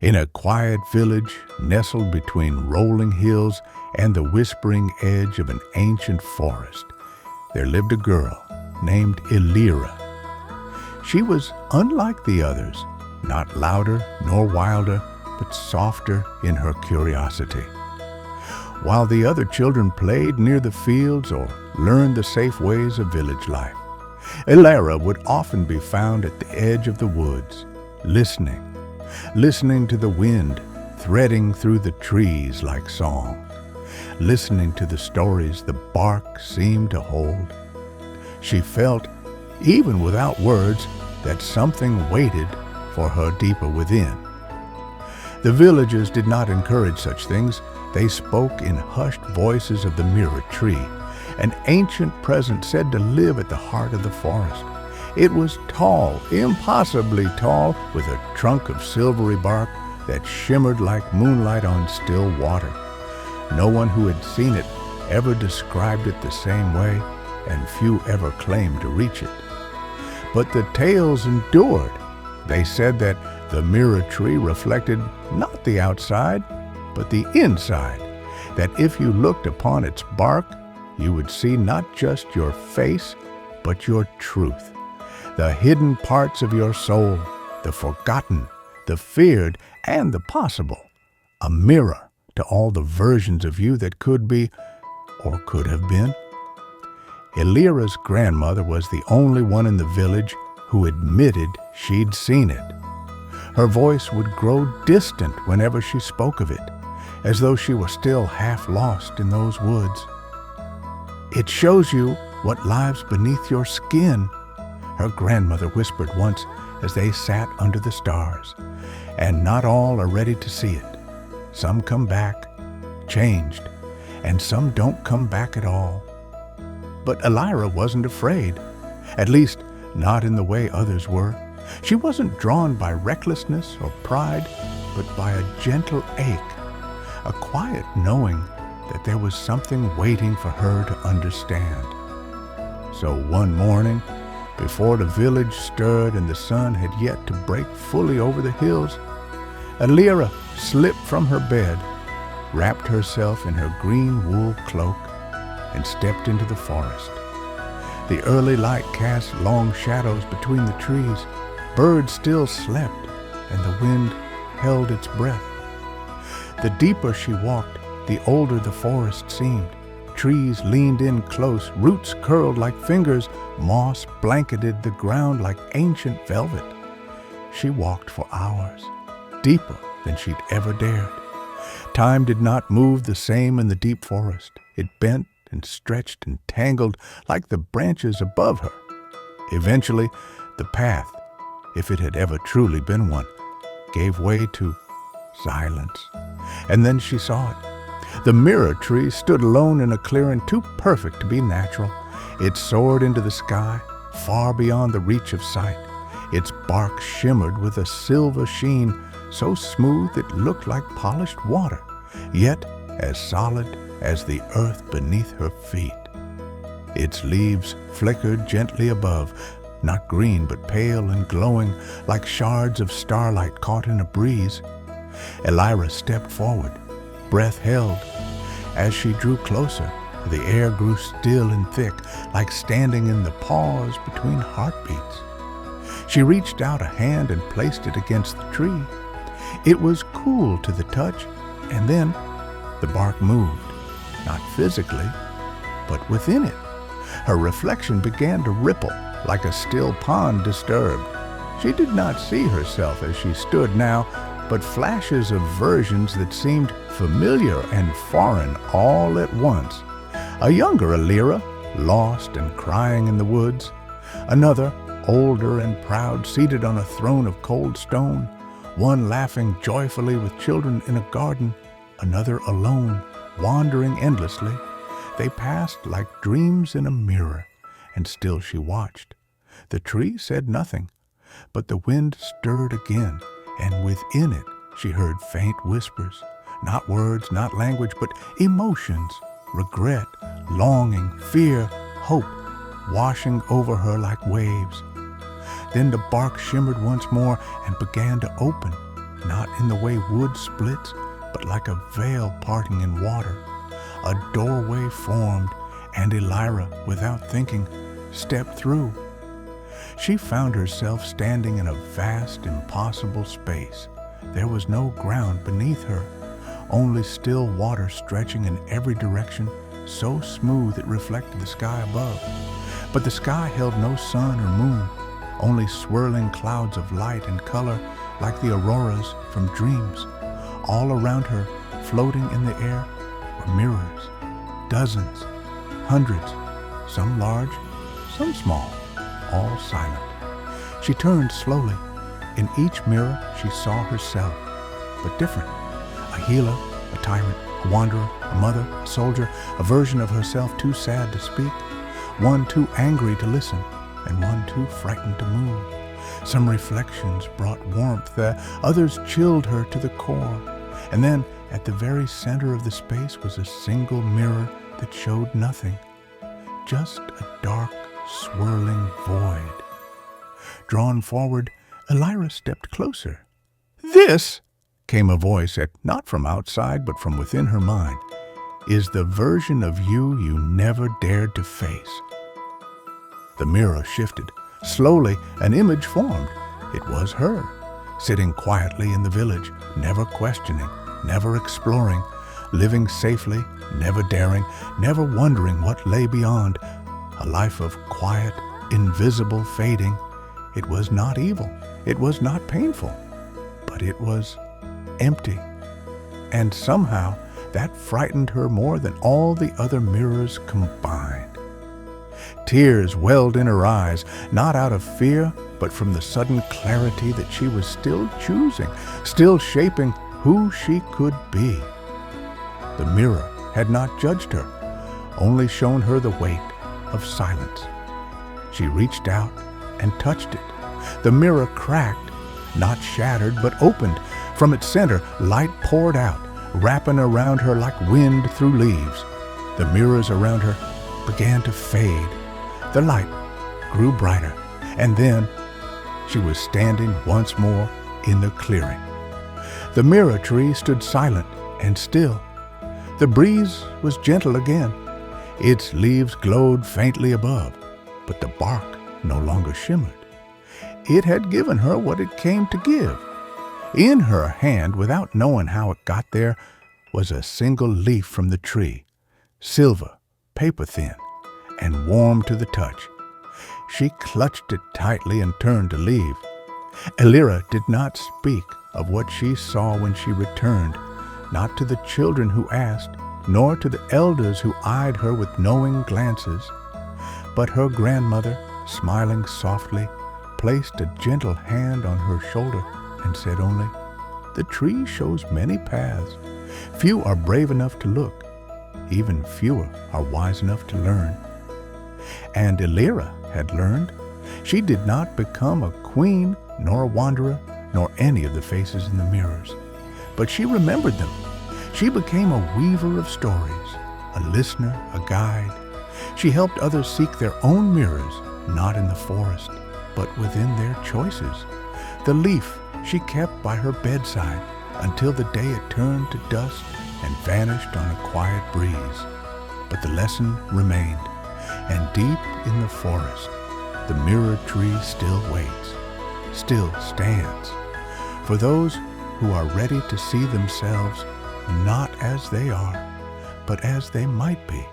In a quiet village nestled between rolling hills and the whispering edge of an ancient forest, there lived a girl named Elvira. She was unlike the others, not louder nor wilder, but softer in her curiosity. While the other children played near the fields or learned the safe ways of village life, Elvira would often be found at the edge of the woods, listening to the wind threading through the trees like song, listening to the stories the bark seemed to hold. She felt, even without words, that something waited for her deeper within. The villagers did not encourage such things. They spoke in hushed voices of the mirror tree, an ancient presence said to live at the heart of the forest. It was tall, impossibly tall, with a trunk of silvery bark that shimmered like moonlight on still water. No one who had seen it ever described it the same way, and few ever claimed to reach it. But the tales endured. They said that the mirror tree reflected not the outside, but the inside, that if you looked upon its bark, you would see not just your face, but your truth, the hidden parts of your soul, the forgotten, the feared, and the possible, a mirror to all the versions of you that could be or could have been. Elvira's grandmother was the only one in the village who admitted she'd seen it. Her voice would grow distant whenever she spoke of it, as though she were still half lost in those woods. "It shows you what lies beneath your skin," her grandmother whispered once as they sat under the stars. "And not all are ready to see it. Some come back, changed, and some don't come back at all." But Elvira wasn't afraid, at least not in the way others were. She wasn't drawn by recklessness or pride, but by a gentle ache, a quiet knowing that there was something waiting for her to understand. So one morning, before the village stirred and the sun had yet to break fully over the hills, Elvira slipped from her bed, wrapped herself in her green wool cloak, and stepped into the forest. The early light cast long shadows between the trees. Birds still slept, and the wind held its breath. The deeper she walked, the older the forest seemed. Trees leaned in close, roots curled like fingers, moss blanketed the ground like ancient velvet. She walked for hours, deeper than she'd ever dared. Time did not move the same in the deep forest. It bent and stretched and tangled like the branches above her. Eventually, the path, if it had ever truly been one, gave way to silence. And then she saw it. The mirror tree stood alone in a clearing too perfect to be natural. It soared into the sky, far beyond the reach of sight. Its bark shimmered with a silver sheen, so smooth it looked like polished water, yet as solid as the earth beneath her feet. Its leaves flickered gently above, not green but pale and glowing, like shards of starlight caught in a breeze. Elvira stepped forward, breath held. As she drew closer, the air grew still and thick, like standing in the pause between heartbeats. She reached out a hand and placed it against the tree. It was cool to the touch, and then the bark moved, not physically, but within it. Her reflection began to ripple like a still pond disturbed. She did not see herself as she stood now, but flashes of versions that seemed familiar and foreign all at once. A younger Elvira, lost and crying in the woods. Another, older and proud, seated on a throne of cold stone. One laughing joyfully with children in a garden. Another alone, wandering endlessly. They passed like dreams in a mirror, and still she watched. The tree said nothing, but the wind stirred again, and within it she heard faint whispers, not words, not language, but emotions, regret, longing, fear, hope, washing over her like waves. Then the bark shimmered once more and began to open, not in the way wood splits, but like a veil parting in water. A doorway formed, and Elvira, without thinking, stepped through. She found herself standing in a vast, impossible space. There was no ground beneath her, only still water stretching in every direction, so smooth it reflected the sky above. But the sky held no sun or moon, only swirling clouds of light and color like the auroras from dreams. All around her, floating in the air, were mirrors, dozens, hundreds, some large, some small, all silent. She turned slowly. In each mirror she saw herself, but different. A healer, a tyrant, a wanderer, a mother, a soldier, a version of herself too sad to speak, one too angry to listen, and one too frightened to move. Some reflections brought warmth, others chilled her to the core. And then, at the very center of the space was a single mirror that showed nothing, just a dark, swirling void. Drawn forward, Elvira stepped closer. "This," came a voice, not from outside but from within her mind, "is the version of you you never dared to face." The mirror shifted. Slowly, an image formed. It was her, sitting quietly in the village, never questioning, never exploring, living safely, never daring, never wondering what lay beyond. A life of quiet, invisible fading. It was not evil. It was not painful. But it was empty. And somehow that frightened her more than all the other mirrors combined. Tears welled in her eyes, not out of fear, but from the sudden clarity that she was still choosing, still shaping who she could be. The mirror had not judged her, only shown her the weight of silence. She reached out and touched it. The mirror cracked, not shattered, but opened. From its center, light poured out, wrapping around her like wind through leaves. The mirrors around her began to fade. The light grew brighter, and then she was standing once more in the clearing. The mirror tree stood silent and still. The breeze was gentle again. Its leaves glowed faintly above, but the bark no longer shimmered. It had given her what it came to give. In her hand, without knowing how it got there, was a single leaf from the tree, silver, paper-thin, and warm to the touch. She clutched it tightly and turned to leave. Elvira did not speak of what she saw when she returned, not to the children who asked, nor to the elders who eyed her with knowing glances. But her grandmother, smiling softly, placed a gentle hand on her shoulder and said only, "The tree shows many paths. Few are brave enough to look. Even fewer are wise enough to learn." And Elvira had learned. She did not become a queen, nor a wanderer, nor any of the faces in the mirrors. But she remembered them. She became a weaver of stories, a listener, a guide. She helped others seek their own mirrors, not in the forest, but within their choices. The leaf she kept by her bedside until the day it turned to dust and vanished on a quiet breeze. But the lesson remained, and deep in the forest, the mirror tree still waits, still stands, for those who are ready to see themselves not as they are, but as they might be.